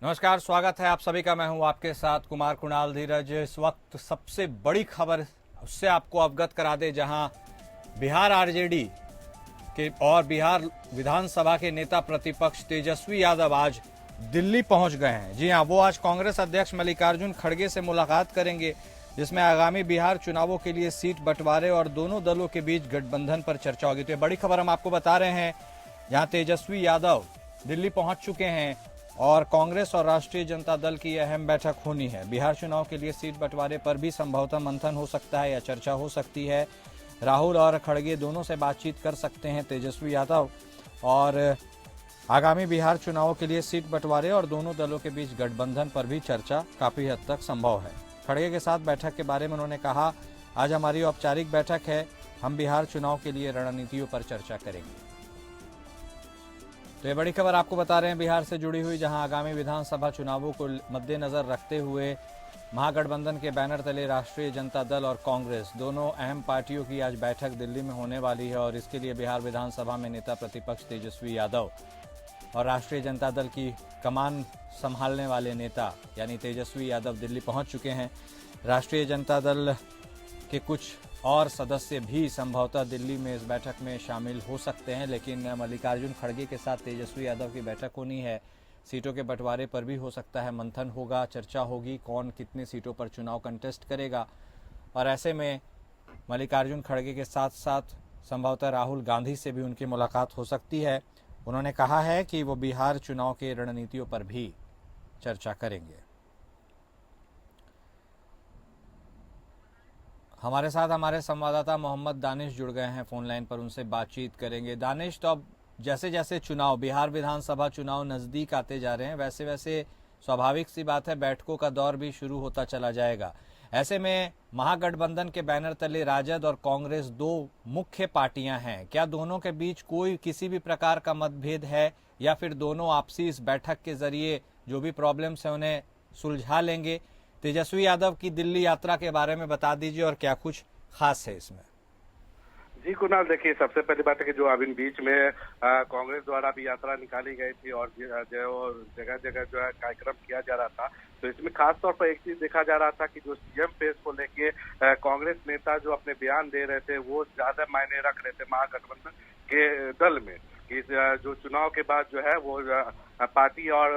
नमस्कार, स्वागत है आप सभी का। मैं हूं आपके साथ कुमार कुणाल धीरज। इस वक्त सबसे बड़ी खबर उससे आपको अवगत करा दे, जहां बिहार आरजेडी के और बिहार विधानसभा के नेता प्रतिपक्ष तेजस्वी यादव आज दिल्ली पहुंच गए हैं। जी हां, वो आज कांग्रेस अध्यक्ष मल्लिकार्जुन खड़गे से मुलाकात करेंगे, जिसमें आगामी बिहार चुनावों के लिए सीट बंटवारे और दोनों दलों के बीच गठबंधन पर चर्चा होगी। तो ये बड़ी खबर हम आपको बता रहे हैं, जहां तेजस्वी यादव दिल्ली पहुंच चुके हैं और कांग्रेस और राष्ट्रीय जनता दल की अहम बैठक होनी है। बिहार चुनाव के लिए सीट बंटवारे पर भी संभवतः मंथन हो सकता है या चर्चा हो सकती है। राहुल और खड़गे दोनों से बातचीत कर सकते हैं तेजस्वी यादव, और आगामी बिहार चुनावों के लिए सीट बंटवारे और दोनों दलों के बीच गठबंधन पर भी चर्चा काफी हद तक संभव है। खड़गे के साथ बैठक के बारे में उन्होंने कहा, आज हमारी औपचारिक बैठक है, हम बिहार चुनाव के लिए रणनीतियों पर चर्चा करेंगे। तो ये बड़ी खबर आपको बता रहे हैं बिहार से जुड़ी हुई, जहां आगामी विधानसभा चुनावों को मद्देनजर रखते हुए महागठबंधन के बैनर तले राष्ट्रीय जनता दल और कांग्रेस दोनों अहम पार्टियों की आज बैठक दिल्ली में होने वाली है। और इसके लिए बिहार विधानसभा में नेता प्रतिपक्ष तेजस्वी यादव और राष्ट्रीय जनता दल की कमान संभालने वाले नेता यानी तेजस्वी यादव दिल्ली पहुंच चुके हैं। राष्ट्रीय जनता दल के कुछ और सदस्य भी संभवतः दिल्ली में इस बैठक में शामिल हो सकते हैं, लेकिन मल्लिकार्जुन खड़गे के साथ तेजस्वी यादव की बैठक होनी है। सीटों के बंटवारे पर भी हो सकता है मंथन होगा, चर्चा होगी, कौन कितनी सीटों पर चुनाव कंटेस्ट करेगा। और ऐसे में मल्लिकार्जुन खड़गे के साथ साथ संभवतः राहुल गांधी से भी उनकी मुलाकात हो सकती है। उन्होंने कहा है कि वो बिहार चुनाव के रणनीतियों पर भी चर्चा करेंगे। हमारे साथ हमारे संवाददाता मोहम्मद दानिश जुड़ गए हैं फोन लाइन पर, उनसे बातचीत करेंगे। दानिश, तो अब जैसे जैसे चुनाव, बिहार विधानसभा चुनाव नज़दीक आते जा रहे हैं, वैसे वैसे स्वाभाविक सी बात है बैठकों का दौर भी शुरू होता चला जाएगा। ऐसे में महागठबंधन के बैनर तले राजद और कांग्रेस दो मुख्य पार्टियां हैं। क्या दोनों के बीच कोई किसी भी प्रकार का मतभेद है, या फिर दोनों आपसी इस बैठक के जरिए जो भी प्रॉब्लम्स हैं उन्हें सुलझा लेंगे? तेजस्वी यादव की दिल्ली यात्रा के बारे में बता दीजिए, और क्या कुछ खास है इसमें? जी कुणाल, देखिए, सबसे पहली बात है कि जो अभी बीच में कांग्रेस द्वारा भी यात्रा निकाली गई थी और जो जगह जगह जो है कार्यक्रम किया जा रहा था, तो इसमें खास तौर पर एक चीज देखा जा रहा था कि जो सीएम पेश को लेके कांग्रेस नेता जो अपने बयान दे रहे थे वो ज्यादा मायने रख रहे थे महागठबंधन के दल में, कि जो चुनाव के बाद जो है वो पार्टी और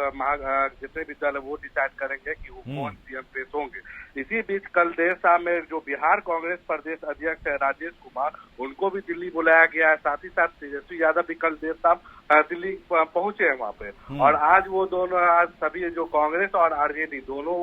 जितने भी दल है वो डिसाइड करेंगे कि वो कौन सीएम पेश होंगे। इसी बीच कल देर शाम में जो बिहार कांग्रेस प्रदेश अध्यक्ष है राजेश कुमार, उनको भी दिल्ली बुलाया गया है। साथ ही साथ तेजस्वी यादव भी कल देर शाम दिल्ली पहुंचे हैं वहाँ पे। और आज वो दोनों, आज सभी जो कांग्रेस और आरजेडी दोनों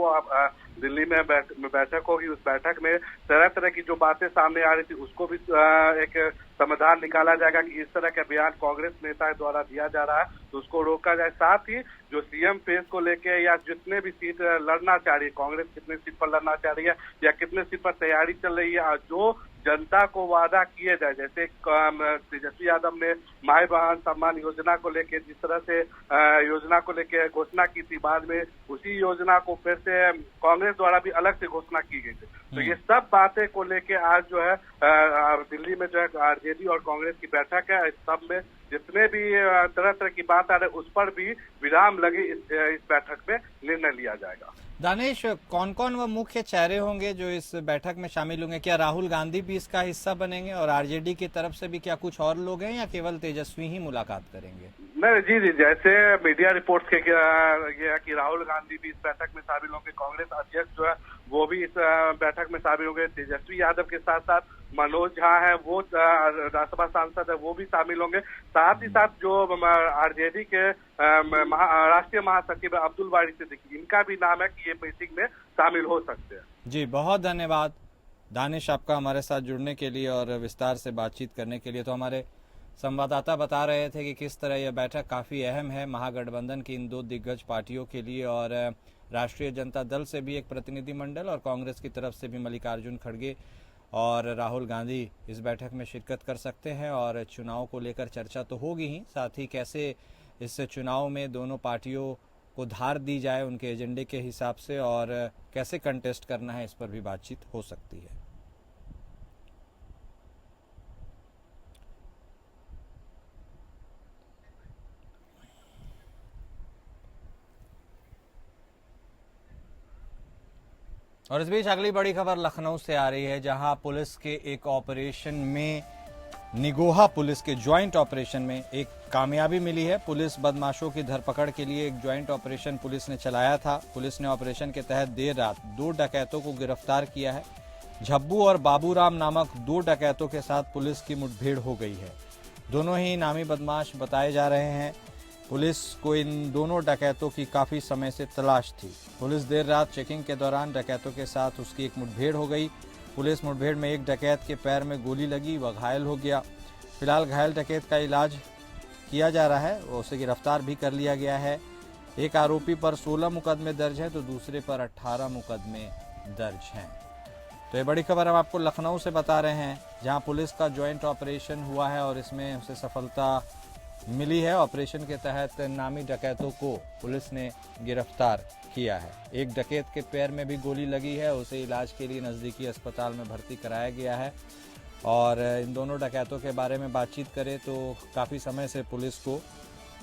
दिल्ली में बैठक होगी। उस बैठक में तरह तरह की जो बातें सामने आ रही थी उसको भी एक समाधान निकाला जाएगा कि इस तरह का बयान कांग्रेस नेता द्वारा दिया जा रहा है तो उसको रोका जाए। साथ ही जो सीएम पेश को लेके या जितने भी सीट लड़ना चाह रही है, कांग्रेस कितने सीट पर लड़ना चाह रही है या कितने सीट पर तैयारी चल रही है, जो जनता को वादा किए जाए, जैसे तेजस्वी यादव ने माई बहन सम्मान योजना को लेके जिस तरह से योजना को लेके घोषणा की थी, बाद में उसी योजना को फिर से कांग्रेस द्वारा भी अलग से घोषणा की गई थी। तो ये सब बातें को लेके आज जो है दिल्ली में जो है आरजेडी और कांग्रेस की बैठक है। इस सब में जितने भी तरह तरह की बात आ रही है उस पर भी विराम लगे इस बैठक में निर्णय लिया जाएगा। दानिश, कौन कौन वो मुख्य चेहरे होंगे जो इस बैठक में शामिल होंगे? क्या राहुल गांधी भी इसका हिस्सा बनेंगे, और आरजेडी की तरफ से भी क्या कुछ और लोग हैं, या केवल तेजस्वी ही मुलाकात करेंगे? नहीं, जी जी, जैसे मीडिया रिपोर्ट्स के ये है कि राहुल गांधी भी इस बैठक में शामिल होंगे, कांग्रेस अध्यक्ष जो है वो भी इस बैठक में शामिल होंगे, तेजस्वी यादव के साथ साथ मनोज झा है वो राज्यसभा सांसद है वो भी शामिल होंगे। साथ ही साथ जो आरजेडी के राष्ट्रीय महासचिव अब्दुल बारी सिद्दीकी, इनका भी नाम है कि ये मीटिंग में शामिल हो सकते हैं। जी, बहुत धन्यवाद दानिश आपका हमारे साथ जुड़ने के लिए और विस्तार से बातचीत करने के लिए। तो हमारे संवाददाता बता रहे थे कि किस तरह यह बैठक काफ़ी अहम है महागठबंधन की इन दो दिग्गज पार्टियों के लिए, और राष्ट्रीय जनता दल से भी एक प्रतिनिधिमंडल और कांग्रेस की तरफ से भी मल्लिकार्जुन खड़गे और राहुल गांधी इस बैठक में शिरकत कर सकते हैं। और चुनाव को लेकर चर्चा तो होगी ही, साथ ही कैसे इस चुनाव में दोनों पार्टियों को धार दी जाए उनके एजेंडे के हिसाब से, और कैसे कंटेस्ट करना है, इस पर भी बातचीत हो सकती है। और इस बीच अगली बड़ी खबर लखनऊ से आ रही है, जहां पुलिस के एक ऑपरेशन में, निगोहा पुलिस के ज्वाइंट ऑपरेशन में एक कामयाबी मिली है। पुलिस बदमाशों की धरपकड़ के लिए एक ज्वाइंट ऑपरेशन पुलिस ने चलाया था। पुलिस ने ऑपरेशन के तहत देर रात 2 डकैतों को गिरफ्तार किया है। झब्बू और बाबूराम नामक 2 डकैतों के साथ पुलिस की मुठभेड़ हो गई है। दोनों ही नामी बदमाश बताए जा रहे हैं। पुलिस को इन दोनों डकैतों की काफी समय से तलाश थी। पुलिस देर रात चेकिंग के दौरान डकैतों के साथ उसकी एक मुठभेड़ हो गई। पुलिस मुठभेड़ में एक डकैत के पैर में गोली लगी, वह घायल हो गया। फिलहाल घायल डकैत का इलाज किया जा रहा है, उसे गिरफ्तार भी कर लिया गया है। एक आरोपी पर 16 मुकदमे दर्ज हैं तो दूसरे पर 18 मुकदमे दर्ज हैं। तो ये बड़ी खबर हम आपको लखनऊ से बता रहे हैं, जहां पुलिस का ज्वाइंट ऑपरेशन हुआ है और इसमें उसे सफलता मिली है। ऑपरेशन के तहत नामी डकैतों को पुलिस ने गिरफ्तार किया है। एक डकैत के पैर में भी गोली लगी है, उसे इलाज के लिए नज़दीकी अस्पताल में भर्ती कराया गया है। और इन दोनों डकैतों के बारे में बातचीत करें तो काफ़ी समय से पुलिस को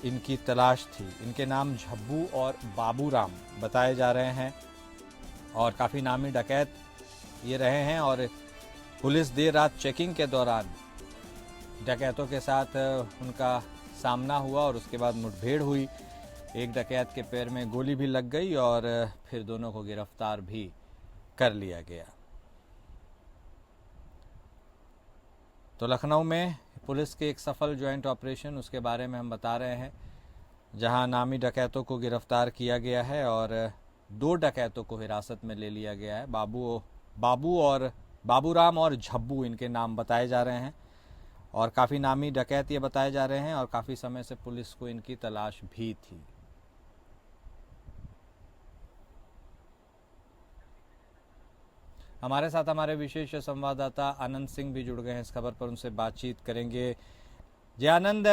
इनकी तलाश थी। इनके नाम झब्बू और बाबूराम बताए जा रहे हैं और काफ़ी नामी डकैत ये रहे हैं। और पुलिस देर रात चेकिंग के दौरान डकैतों के साथ उनका सामना हुआ और उसके बाद मुठभेड़ हुई। एक डकैत के पैर में गोली भी लग गई और फिर दोनों को गिरफ्तार भी कर लिया गया। तो लखनऊ में पुलिस के एक सफल ज्वाइंट ऑपरेशन, उसके बारे में हम बता रहे हैं, जहां नामी डकैतों को गिरफ्तार किया गया है और 2 डकैतों को हिरासत में ले लिया गया है। बाबूराम और झब्बू इनके नाम बताए जा रहे हैं और काफ़ी नामी डकैत ये बताए जा रहे हैं और काफ़ी समय से पुलिस को इनकी तलाश भी थी। हमारे साथ हमारे विशेष संवाददाता आनंद सिंह भी जुड़ गए हैं इस खबर पर, उनसे बातचीत करेंगे। जी आनंद,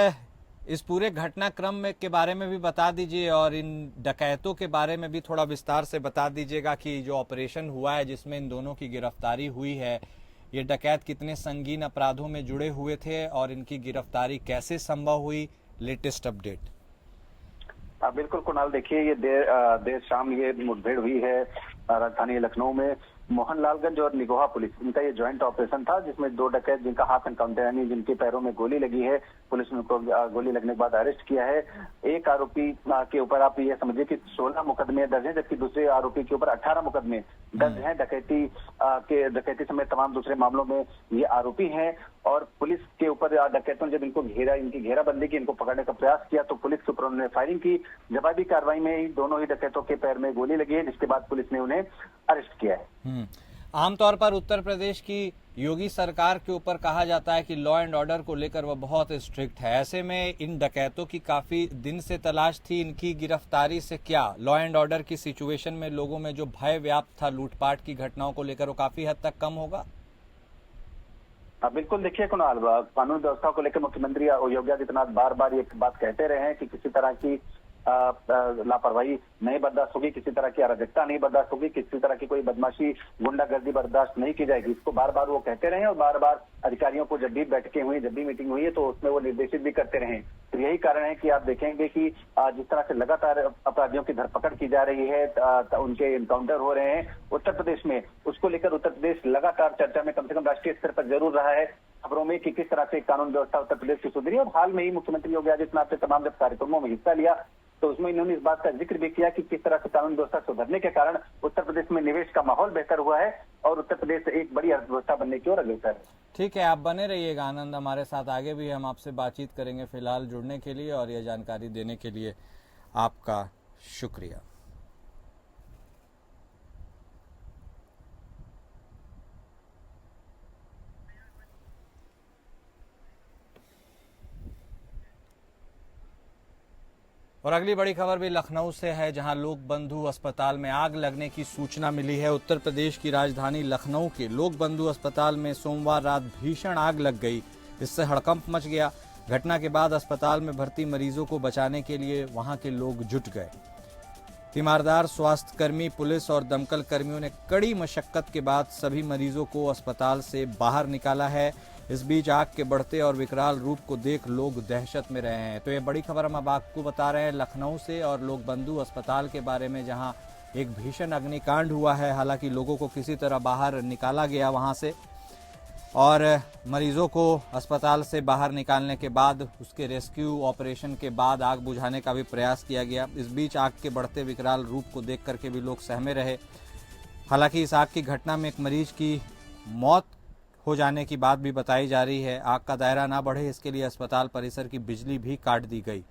इस पूरे घटनाक्रम में के बारे में भी बता दीजिए और इन डकैतों के बारे में भी थोड़ा विस्तार से बता दीजिएगा कि जो ऑपरेशन हुआ है जिसमें इन दोनों की गिरफ्तारी हुई है, ये डकैत कितने संगीन अपराधों में जुड़े हुए थे और इनकी गिरफ्तारी कैसे संभव हुई, लेटेस्ट अपडेट। बिल्कुल कुणाल, देखिए ये देर शाम ये मुठभेड़ हुई है राजधानी लखनऊ में। मोहनलालगंज और निगोहा पुलिस, इनका ये ज्वाइंट ऑपरेशन था जिसमें 2 डकैत जिनका हाथ एनकाउंटर यानी जिनके पैरों में गोली लगी है, पुलिस ने उनको गोली लगने के बाद अरेस्ट किया है। एक आरोपी के ऊपर आप ये समझिए कि 16 मुकदमे दर्ज हैं, जबकि दूसरे आरोपी के ऊपर 18 मुकदमे दर्ज हैं। डकैती समेत तमाम दूसरे मामलों में ये आरोपी हैं। और पुलिस के ऊपर डकैतों ने जब इनको इनकी घेराबंदी की, इनको पकड़ने का प्रयास किया तो पुलिस के ऊपर उन्होंने फायरिंग की। जवाबी कार्रवाई में ही दोनों ही डकैतों के पैर में गोली लगी है, जिसके बाद पुलिस ने उन्हें अरेस्ट किया है। आमतौर पर उत्तर प्रदेश की योगी सरकार के ऊपर कहा जाता है कि लॉ एंड ऑर्डर को लेकर वह बहुत स्ट्रिक्ट है। ऐसे में इन डकैतों की काफी दिन से तलाश थी, इनकी गिरफ्तारी से क्या लॉ एंड ऑर्डर की सिचुएशन में लोगों में जो भय व्याप्त था लूटपाट की घटनाओं को लेकर, वो काफी हद तक कम होगा? बिल्कुल, देखिए कुणाल, कानून व्यवस्था को लेकर मुख्यमंत्री योगी आदित्यनाथ बार बार ये बात कहते रहे हैं कि किसी तरह की लापरवाही नहीं बर्दाश्त होगी, किसी तरह की अराजकता नहीं बर्दाश्त होगी, किसी तरह की कोई बदमाशी गुंडागर्दी बर्दाश्त नहीं की जाएगी। इसको बार बार वो कहते रहे और बार बार अधिकारियों को जब भी बैठकें हुई, जब भी मीटिंग हुई है तो उसमें वो निर्देशित भी करते रहे। तो यही कारण है कि आप देखेंगे कि जिस तरह से लगातार अपराधियों की धरपकड़ की जा रही है, उनके एनकाउंटर हो रहे हैं उत्तर प्रदेश में, उसको लेकर उत्तर प्रदेश लगातार चर्चा में कम से कम राष्ट्रीय स्तर पर जरूर रहा है खबरों में कि किस तरह से कानून व्यवस्था उत्तर प्रदेश की सुधरी। और हाल में ही मुख्यमंत्री योगी आदित्यनाथ ने तमाम जब कार्यक्रमों में हिस्सा लिया तो उसमें इन्होंने इस बात का जिक्र भी किया कि किस तरह से कानून व्यवस्था सुधरने के कारण उत्तर प्रदेश में निवेश का माहौल बेहतर हुआ है और उत्तर प्रदेश एक बड़ी अर्थव्यवस्था बनने की ओर अग्रसर है। ठीक है, आप बने रहिएगा आनंद हमारे साथ, आगे भी हम आपसे बातचीत करेंगे। फिलहाल जुड़ने के लिए और ये जानकारी देने के लिए आपका शुक्रिया। और अगली बड़ी खबर भी लखनऊ से है, जहां लोक बंधु अस्पताल में आग लगने की सूचना मिली है। उत्तर प्रदेश की राजधानी लखनऊ के लोक बंधु अस्पताल में सोमवार रात भीषण आग लग गई, इससे हड़कंप मच गया। घटना के बाद अस्पताल में भर्ती मरीजों को बचाने के लिए वहां के लोग जुट गए। तीमारदार, स्वास्थ्यकर्मी, पुलिस और दमकल कर्मियों ने कड़ी मशक्कत के बाद सभी मरीजों को अस्पताल से बाहर निकाला है। इस बीच आग के बढ़ते और विकराल रूप को देख लोग दहशत में रहे हैं। तो ये बड़ी खबर हम अब आपको बता रहे हैं लखनऊ से और लोक बंधु अस्पताल के बारे में, जहां एक भीषण अग्निकांड हुआ है। हालांकि लोगों को किसी तरह बाहर निकाला गया वहां से और मरीजों को अस्पताल से बाहर निकालने के बाद उसके रेस्क्यू ऑपरेशन के बाद आग बुझाने का भी प्रयास किया गया। इस बीच आग के बढ़ते विकराल रूप को देख करके भी लोग सहमे रहे। हालांकि इस आग की घटना में एक मरीज की मौत हो जाने की बात भी बताई जा रही है। आग का दायरा ना बढ़े इसके लिए अस्पताल परिसर की बिजली भी काट दी गई।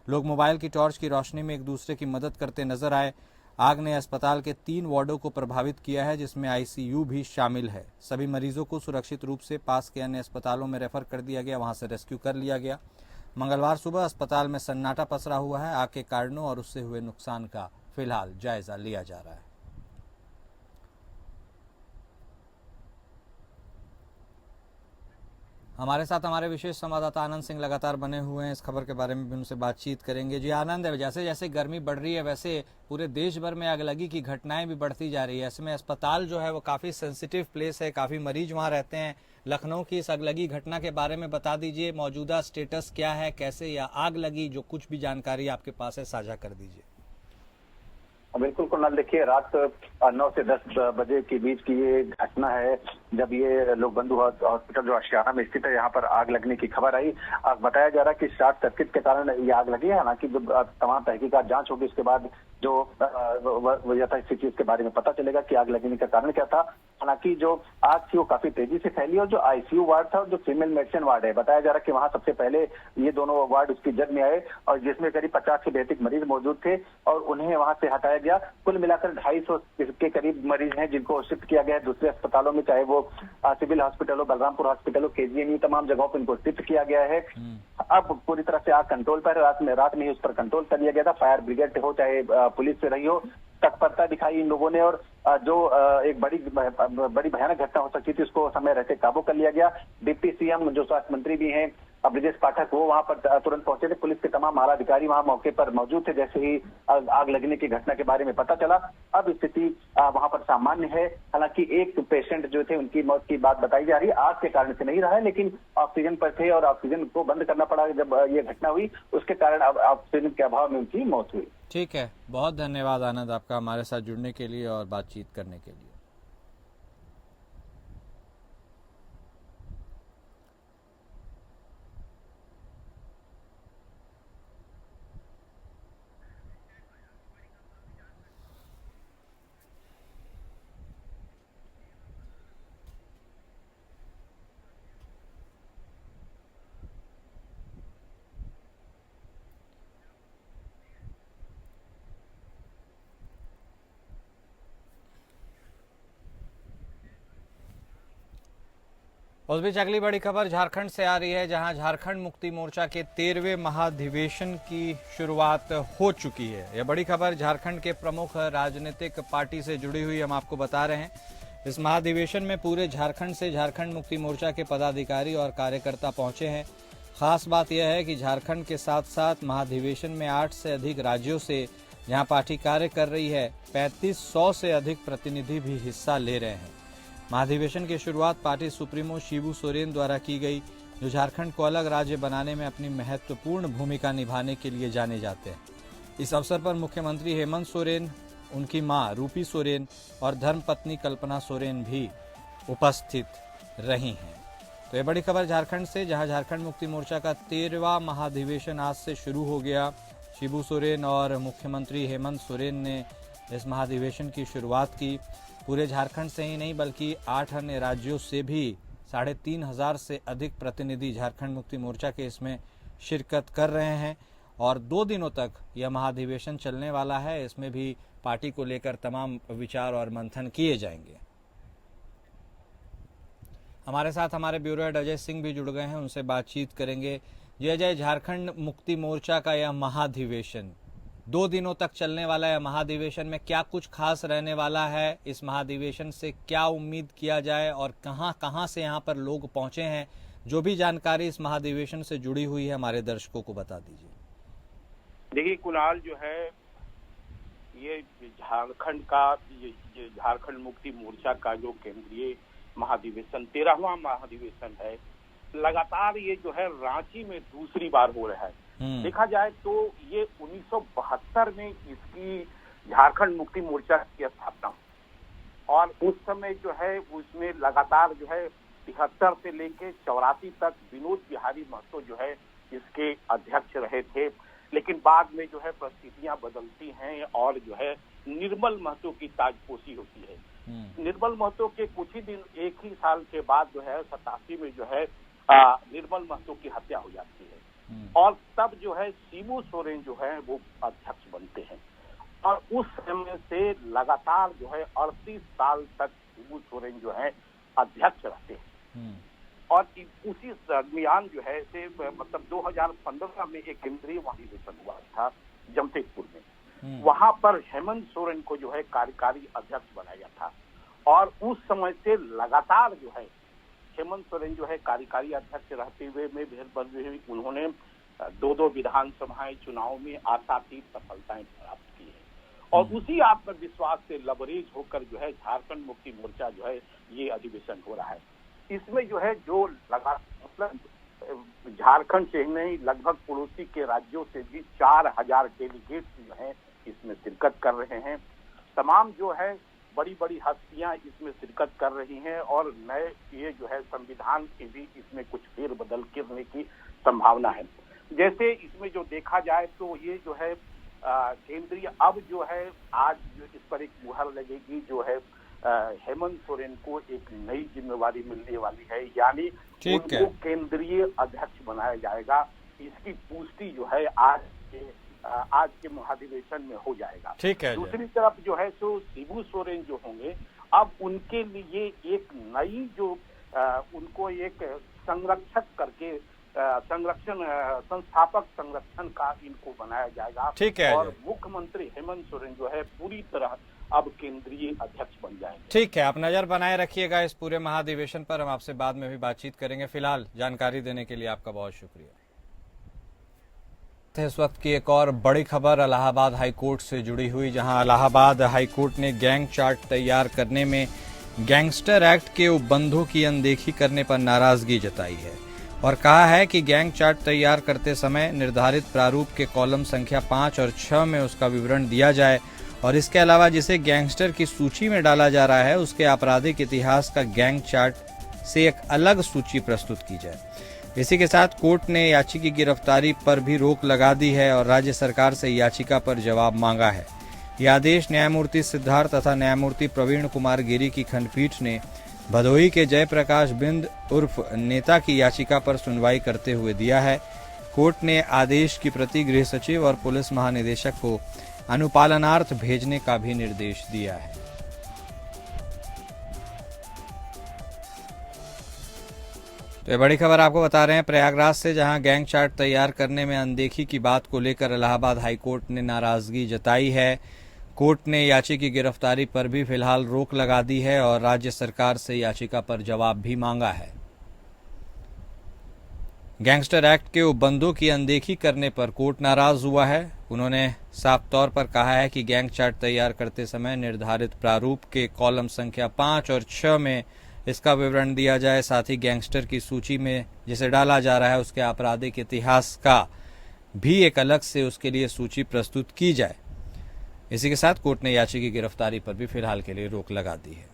लोग मोबाइल की टॉर्च की रोशनी में एक दूसरे की मदद करते नजर आए। आग ने अस्पताल के 3 वार्डों को प्रभावित किया है, जिसमें आईसीयू भी शामिल है। सभी मरीजों को सुरक्षित रूप से पास के अन्य अस्पतालों में रेफर कर दिया गया, वहां से रेस्क्यू कर लिया गया। मंगलवार सुबह अस्पताल में सन्नाटा पसरा हुआ है। आग के कारणों और उससे हुए नुकसान का फिलहाल जायजा लिया जा रहा है। हमारे साथ हमारे विशेष संवाददाता आनंद सिंह लगातार बने हुए हैं। इस खबर के बारे में भी उनसे बातचीत करेंगे। जी आनंद, जैसे जैसे गर्मी बढ़ रही है वैसे पूरे देश भर में आगलगी की घटनाएं भी बढ़ती जा रही है। ऐसे में अस्पताल जो है वो काफ़ी सेंसिटिव प्लेस है, काफ़ी मरीज वहां रहते हैं। लखनऊ की इस आगलगी घटना के बारे में बता दीजिए, मौजूदा स्टेटस क्या है, कैसे यह आग लगी, जो कुछ भी जानकारी आपके पास है साझा कर दीजिए। बिल्कुल कुणाल, देखिए रात 9 से 10 बजे के बीच की ये घटना है, जब ये लोक बंधु हॉस्पिटल जो आशियाना में स्थित है यहाँ पर आग लगने की खबर आई। आग बताया जा रहा है कि शॉर्ट सर्किट के कारण ये आग लगी है। हालांकि जब तमाम तहकीकात जांच होगी उसके बाद जो यथास्थिति इसके बारे में पता चलेगा कि आग लगने का कारण क्या था। हालांकि जो आग थी वो काफी तेजी से फैली और जो आईसीयू वार्ड था और जो फीमेल मेडिसिन वार्ड है, बताया जा रहा है कि वहां सबसे पहले ये दोनों वार्ड उसकी जद में आए और जिसमें करीब 50 से भी अधिक मरीज मौजूद थे और उन्हें वहां से हटाया गया। कुल मिलाकर 250 के करीब मरीज हैं जिनको शिफ्ट किया गया है दूसरे अस्पतालों में, चाहे वो सिविल हॉस्पिटल हो, बलरामपुर हॉस्पिटल हो, केजीएमयू, तमाम जगहों पर इनको शिफ्ट किया गया है। अब पूरी तरह से आग कंट्रोल पर, रात में ही उस पर कंट्रोल कर लिया गया था। फायर ब्रिगेड हो चाहे पुलिस से रही हो, तत्परता दिखाई इन लोगों ने और जो एक बड़ी भयानक घटना हो सकती थी उसको समय रहते काबू कर लिया गया। डिप्टी सीएम जो स्वास्थ्य मंत्री भी हैं ब्रजेश पाठक, वो वहां पर तुरंत पहुंचे थे। पुलिस के तमाम आला अधिकारी वहां मौके पर मौजूद थे जैसे ही आग लगने की घटना के बारे में पता चला। अब स्थिति वहां पर सामान्य है। हालांकि एक पेशेंट जो थे उनकी मौत की बात बताई जा रही है, आग के कारण से नहीं रहा है, लेकिन ऑक्सीजन पर थे और ऑक्सीजन को बंद करना पड़ा जब ये घटना हुई, उसके कारण अब ऑक्सीजन के अभाव में उनकी मौत हुई। ठीक है, बहुत धन्यवाद आनंद आपका हमारे साथ जुड़ने के लिए और बातचीत करने के लिए। उस बीच अगली बड़ी खबर झारखंड से आ रही है, जहां झारखंड मुक्ति मोर्चा के 13वें महाधिवेशन की शुरुआत हो चुकी है। यह बड़ी खबर झारखंड के प्रमुख राजनीतिक पार्टी से जुड़ी हुई हम आपको बता रहे हैं। इस महाधिवेशन में पूरे झारखंड से झारखंड मुक्ति मोर्चा के पदाधिकारी और कार्यकर्ता पहुंचे हैं। खास बात यह है कि झारखंड के साथ साथ महाधिवेशन में 8 से अधिक राज्यों से, जहां पार्टी कार्य कर रही है, 3500 से अधिक प्रतिनिधि भी हिस्सा ले रहे हैं। महाधिवेशन की शुरुआत पार्टी सुप्रीमो शिबू सोरेन द्वारा की गई, जो झारखंड को अलग राज्य बनाने में अपनी महत्वपूर्ण भूमिका निभाने के लिए जाने जाते हैं। इस अवसर पर मुख्यमंत्री हेमंत सोरेन, उनकी मां रूपी सोरेन और धर्मपत्नी कल्पना सोरेन भी उपस्थित रही हैं। तो ये बड़ी खबर झारखंड से, जहां झारखंड मुक्ति मोर्चा का 13वां महाधिवेशन आज से शुरू हो गया। शिबू सोरेन और मुख्यमंत्री हेमंत सोरेन ने इस महाधिवेशन की शुरुआत की। पूरे झारखंड से ही नहीं बल्कि 8 अन्य राज्यों से भी 3500 से अधिक प्रतिनिधि झारखंड मुक्ति मोर्चा के इसमें शिरकत कर रहे हैं और 2 दिनों तक यह महाधिवेशन चलने वाला है। इसमें भी पार्टी को लेकर तमाम विचार और मंथन किए जाएंगे। हमारे साथ हमारे ब्यूरो हेड अजय सिंह भी जुड़ गए हैं, उनसे बातचीत करेंगे। जय झारखंड मुक्ति मोर्चा का यह महाधिवेशन 2 दिनों तक चलने वाला है। महाधिवेशन में क्या कुछ खास रहने वाला है, इस महाधिवेशन से क्या उम्मीद किया जाए और कहां से यहां पर लोग पहुंचे हैं, जो भी जानकारी इस महाधिवेशन से जुड़ी हुई है हमारे दर्शकों को बता दीजिए। देखिए कुणाल, जो है ये झारखंड का ये झारखंड मुक्ति मोर्चा का जो केंद्रीय महाधिवेशन 13वां महाधिवेशन है, लगातार ये जो है रांची में दूसरी बार हो रहा है। देखा जाए तो ये 1972 में इसकी झारखंड मुक्ति मोर्चा की स्थापना हुई। और उस समय जो है उसमें लगातार जो है 73 से लेके 84 तक विनोद बिहारी महतो जो है इसके अध्यक्ष रहे थे। लेकिन बाद में जो है परिस्थितियां बदलती हैं और जो है निर्मल महतो की ताजपोशी होती है। निर्मल महतो के कुछ ही दिन, एक ही साल के बाद जो है 87 में जो है निर्मल महतो की हत्या हो जाती है और तब जो है शिबू सोरेन जो है वो अध्यक्ष बनते हैं। और उस समय से लगातार जो है 38 साल तक शिबू सोरेन जो है अध्यक्ष रहते हैं। और उसी दरमियान जो है से मतलब 2015 में एक केंद्रीय महाधिवेशन हुआ था जमशेदपुर में। वहां पर हेमंत सोरेन को जो है कार्यकारी अध्यक्ष बनाया था और उस समय से लगातार जो है हेमंत सोरेन जो है कार्यकारी अध्यक्ष रहते हुए में उन्होंने 2 विधानसभाएं चुनाव में आशातीत सफलताएं प्राप्त की है। और उसी आत्मविश्वास से लबरेज होकर जो है झारखंड मुक्ति मोर्चा जो है ये अधिवेशन हो रहा है। इसमें जो है जो मतलब झारखंड से ही नहीं लगभग पड़ोसी के राज्यों से भी 4000 डेलीगेट्स जो हैं इसमें शिरकत कर रहे हैं। तमाम जो है बड़ी बड़ी हस्तियां इसमें शिरकत कर रही हैं और नए ये जो है संविधान की भी इसमें कुछ फेरबदल करने की संभावना है। जैसे इसमें जो देखा जाए तो ये जो है केंद्रीय अब जो है आज जो इस पर एक मुहर लगेगी जो है हेमंत सोरेन को एक नई जिम्मेवारी मिलने वाली है, यानी उनको केंद्रीय अध्यक्ष बनाया जाएगा। इसकी पुष्टि जो है आज के महाधिवेशन में हो जाएगा। ठीक है। दूसरी तरफ जो है सो शिबू सोरेन जो होंगे, अब उनके लिए एक नई जो उनको एक संरक्षक करके संस्थापक संरक्षण का इनको बनाया जाएगा। ठीक है। और मुख्यमंत्री हेमंत सोरेन जो है पूरी तरह अब केंद्रीय अध्यक्ष बन जाएंगे। ठीक है, आप नजर बनाए रखिएगा इस पूरे महाधिवेशन पर। हम आपसे बाद में भी बातचीत करेंगे। फिलहाल जानकारी देने के लिए आपका बहुत शुक्रिया। इस वक्त की एक और बड़ी खबर इलाहाबाद हाईकोर्ट से जुड़ी हुई, जहां इलाहाबाद हाईकोर्ट ने गैंग चार्ट तैयार करने में गैंगस्टर एक्ट के उपबंधों की अनदेखी करने पर नाराजगी जताई है और कहा है कि गैंग चार्ट तैयार करते समय निर्धारित प्रारूप के कॉलम संख्या 5 और 6 में उसका विवरण दिया जाए और इसके अलावा जिसे गैंगस्टर की सूची में डाला जा रहा है उसके आपराधिक इतिहास का गैंग चार्ट से एक अलग सूची प्रस्तुत की जाए। इसी के साथ कोर्ट ने याची की गिरफ्तारी पर भी रोक लगा दी है और राज्य सरकार से याचिका पर जवाब मांगा है। यह आदेश न्यायमूर्ति सिद्धार्थ तथा न्यायमूर्ति प्रवीण कुमार गिरी की खंडपीठ ने भदोही के जयप्रकाश बिंद उर्फ नेता की याचिका पर सुनवाई करते हुए दिया है। कोर्ट ने आदेश की प्रति गृह सचिव और पुलिस महानिदेशक को अनुपालनार्थ भेजने का भी निर्देश दिया है। तो ये बड़ी खबर आपको बता रहे हैं प्रयागराज से, जहां गैंग चार्ट तैयार करने में अनदेखी की बात को लेकर इलाहाबाद हाईकोर्ट ने नाराजगी जताई है। कोर्ट ने याची की गिरफ्तारी पर भी फिलहाल रोक लगा दी है और राज्य सरकार से याचिका पर जवाब भी मांगा है। गैंगस्टर एक्ट के उपबंधों की अनदेखी करने पर कोर्ट नाराज हुआ है। उन्होंने साफ तौर पर कहा है कि गैंग चार्ट तैयार करते समय निर्धारित प्रारूप के कॉलम संख्या 5 और 6 में इसका विवरण दिया जाए, साथ ही गैंगस्टर की सूची में जिसे डाला जा रहा है उसके आपराधिक इतिहास का भी एक अलग से उसके लिए सूची प्रस्तुत की जाए। इसी के साथ कोर्ट ने याची की गिरफ्तारी पर भी फिलहाल के लिए रोक लगा दी है।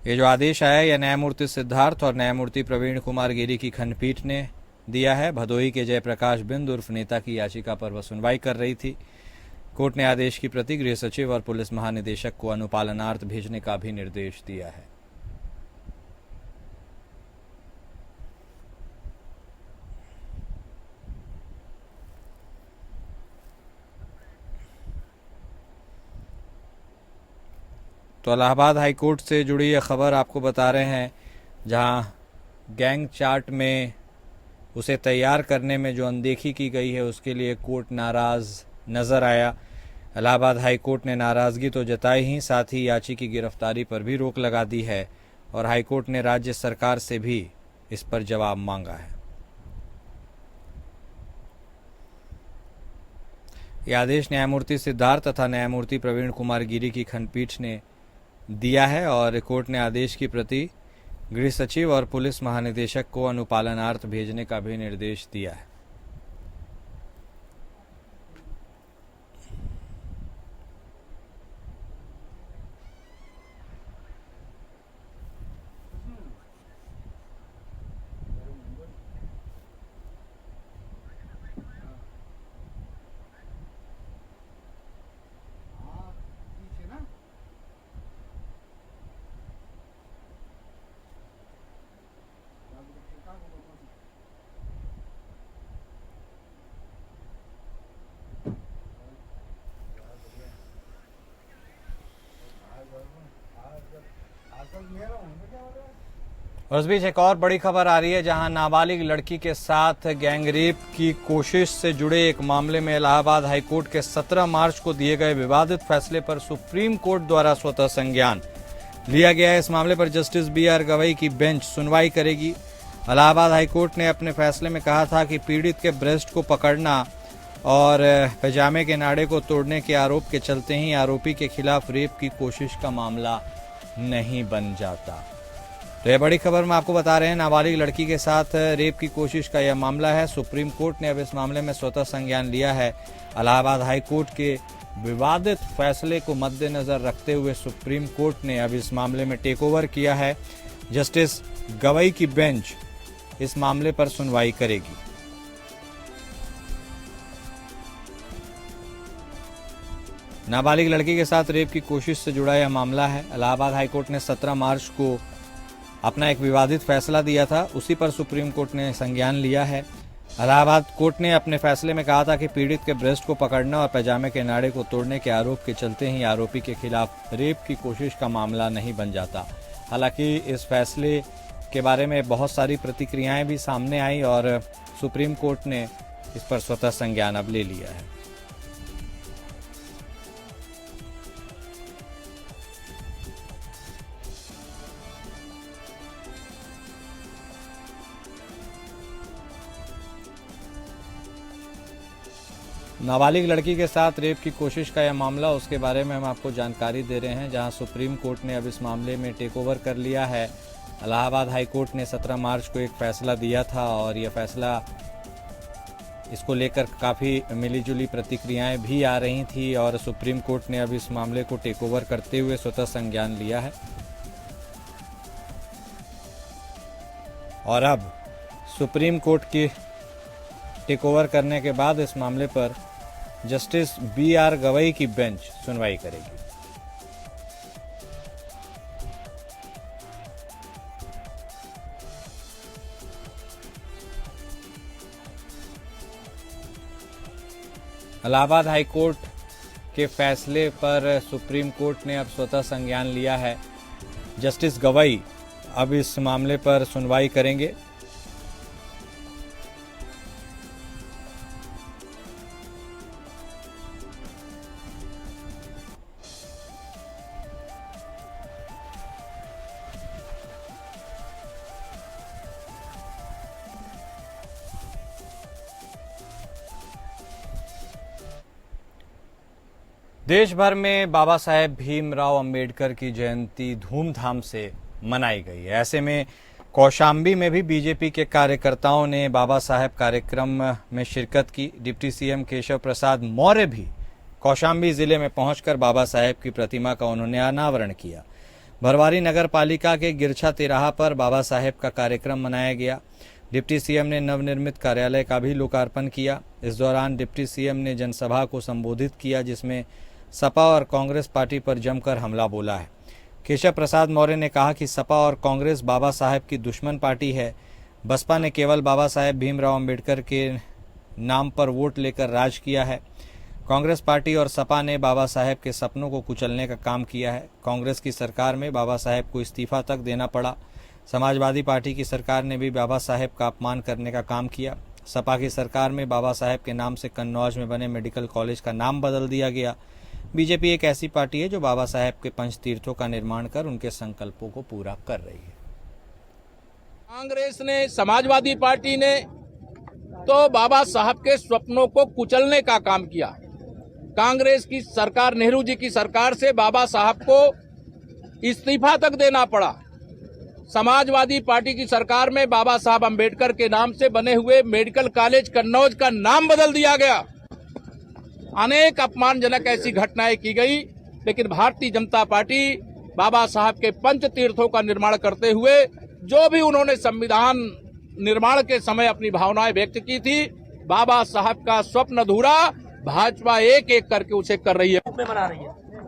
ये जो आदेश आया यह न्यायमूर्ति सिद्धार्थ और न्यायमूर्ति प्रवीण कुमार गिरी की खंडपीठ ने दिया है। भदोही के जयप्रकाश बिंद उर्फ नेता की याचिका पर वह सुनवाई कर रही थी। कोर्ट ने आदेश की प्रति गृह सचिव और पुलिस महानिदेशक को अनुपालनार्थ भेजने का भी निर्देश दिया है। तो इलाहाबाद हाईकोर्ट से जुड़ी यह खबर आपको बता रहे हैं, जहां गैंग चार्ट में उसे तैयार करने में जो अनदेखी की गई है उसके लिए कोर्ट नाराज नजर आया। इलाहाबाद हाईकोर्ट ने नाराजगी तो जताई ही, साथ ही याची की गिरफ्तारी पर भी रोक लगा दी है और हाईकोर्ट ने राज्य सरकार से भी इस पर जवाब मांगा है। यह आदेश न्यायमूर्ति सिद्धार्थ तथा न्यायमूर्ति प्रवीण कुमार गिरी की खंडपीठ ने दिया है और कोर्ट ने आदेश की प्रति गृह सचिव और पुलिस महानिदेशक को अनुपालनार्थ भेजने का भी निर्देश दिया है। और इस बीच एक और बड़ी खबर आ रही है, जहां नाबालिग लड़की के साथ गैंगरेप की कोशिश से जुड़े एक मामले में इलाहाबाद हाईकोर्ट के 17 मार्च को दिए गए विवादित फैसले पर सुप्रीम कोर्ट द्वारा स्वतः संज्ञान लिया गया है। इस मामले पर जस्टिस BR गवई की बेंच सुनवाई करेगी। इलाहाबाद हाईकोर्ट ने अपने फैसले में कहा था कि पीड़ित के ब्रेस्ट को पकड़ना और पैजामे के नाड़े को तोड़ने के आरोप के चलते ही आरोपी के खिलाफ रेप की कोशिश का मामला नहीं बन जाता। तो यह बड़ी खबर में आपको बता रहे हैं, नाबालिग लड़की के साथ रेप की कोशिश का यह मामला है। सुप्रीम कोर्ट ने अब इस मामले में स्वतः संज्ञान लिया है। इलाहाबाद हाई कोर्ट के विवादित फैसले को मद्देनजर रखते हुए सुप्रीम कोर्ट ने अब इस मामले में टेक ओवर किया है। जस्टिस गवई की बेंच इस मामले पर सुनवाई करेगी। नाबालिग लड़की के साथ रेप की कोशिश से जुड़ा यह मामला है। इलाहाबाद हाईकोर्ट ने 17 मार्च को अपना एक विवादित फैसला दिया था, उसी पर सुप्रीम कोर्ट ने संज्ञान लिया है। इलाहाबाद कोर्ट ने अपने फैसले में कहा था कि पीड़ित के ब्रेस्ट को पकड़ना और पैजामे के नाड़े को तोड़ने के आरोप के चलते ही आरोपी के खिलाफ रेप की कोशिश का मामला नहीं बन जाता। हालांकि इस फैसले के बारे में बहुत सारी प्रतिक्रियाएं भी सामने आई और सुप्रीम कोर्ट ने इस पर स्वतः संज्ञान अब ले लिया है। नाबालिग लड़की के साथ रेप की कोशिश का यह मामला, उसके बारे में हम आपको जानकारी दे रहे हैं, जहां सुप्रीम कोर्ट ने अब इस मामले में टेक ओवर कर लिया है। इलाहाबाद हाई कोर्ट ने 17 मार्च को एक फैसला दिया था और यह फैसला, इसको लेकर काफ़ी मिलीजुली प्रतिक्रियाएं भी आ रही थी और सुप्रीम कोर्ट ने अब इस मामले को टेक ओवर करते हुए स्वतः संज्ञान लिया है। और अब सुप्रीम कोर्ट की टेक ओवर करने के बाद इस मामले पर जस्टिस BR गवई की बेंच सुनवाई करेगी। इलाहाबाद हाई कोर्ट के फैसले पर सुप्रीम कोर्ट ने अब स्वतः संज्ञान लिया है। जस्टिस गवई अब इस मामले पर सुनवाई करेंगे। देश भर में बाबा साहेब भीमराव अंबेडकर की जयंती धूमधाम से मनाई गई है। ऐसे में कौशाम्बी में भी बीजेपी के कार्यकर्ताओं ने बाबा साहेब कार्यक्रम में शिरकत की। डिप्टी सीएम केशव प्रसाद मौर्य भी कौशाम्बी जिले में पहुंचकर बाबा साहेब की प्रतिमा का उन्होंने अनावरण किया। भरवारी नगर पालिका के गिरछा तिराहा पर बाबा साहेब का कार्यक्रम मनाया गया। डिप्टी सीएम ने नवनिर्मित कार्यालय का भी लोकार्पण किया। इस दौरान डिप्टी सीएम ने जनसभा को संबोधित किया, जिसमें सपा और कांग्रेस पार्टी पर जमकर हमला बोला है। केशव प्रसाद मौर्य ने कहा कि सपा और कांग्रेस बाबा साहेब की दुश्मन पार्टी है। बसपा ने केवल बाबा साहेब भीमराव अंबेडकर के नाम पर वोट लेकर राज किया है। कांग्रेस पार्टी और सपा ने बाबा साहेब के सपनों को कुचलने का काम किया है। कांग्रेस की सरकार में बाबा साहेब को इस्तीफा तक देना पड़ा। समाजवादी पार्टी की सरकार ने भी बाबा साहेब का अपमान करने का काम किया। सपा की सरकार में बाबा साहेब के नाम से कन्नौज में बने मेडिकल कॉलेज का नाम बदल दिया गया। बीजेपी एक ऐसी पार्टी है जो बाबा साहेब के पंच तीर्थों का निर्माण कर उनके संकल्पों को पूरा कर रही है। कांग्रेस ने, समाजवादी पार्टी ने तो बाबा साहब के स्वप्नों को कुचलने का काम किया। कांग्रेस की सरकार, नेहरू जी की सरकार से बाबा साहब को इस्तीफा तक देना पड़ा। समाजवादी पार्टी की सरकार में बाबा साहब अंबेडकर के नाम से बने हुए मेडिकल कॉलेज कन्नौज का नाम बदल दिया गया। अनेक अपमानजनक ऐसी घटनाएं की गई, लेकिन भारतीय जनता पार्टी बाबा साहब के पंच तीर्थों का निर्माण करते हुए जो भी उन्होंने संविधान निर्माण के समय अपनी भावनाएं व्यक्त की थी, बाबा साहब का स्वप्न अधूरा भाजपा एक एक करके उसे कर रही है।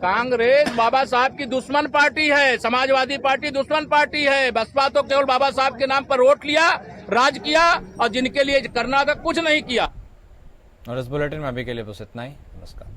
कांग्रेस बाबा साहब की दुश्मन पार्टी है, समाजवादी पार्टी दुश्मन पार्टी है। बसपा तो केवल बाबा साहब के नाम पर वोट लिया, राज किया और जिनके लिए करना था कुछ नहीं किया। और इस बुलेटिन में अभी के लिए बस इतना ही। नमस्कार।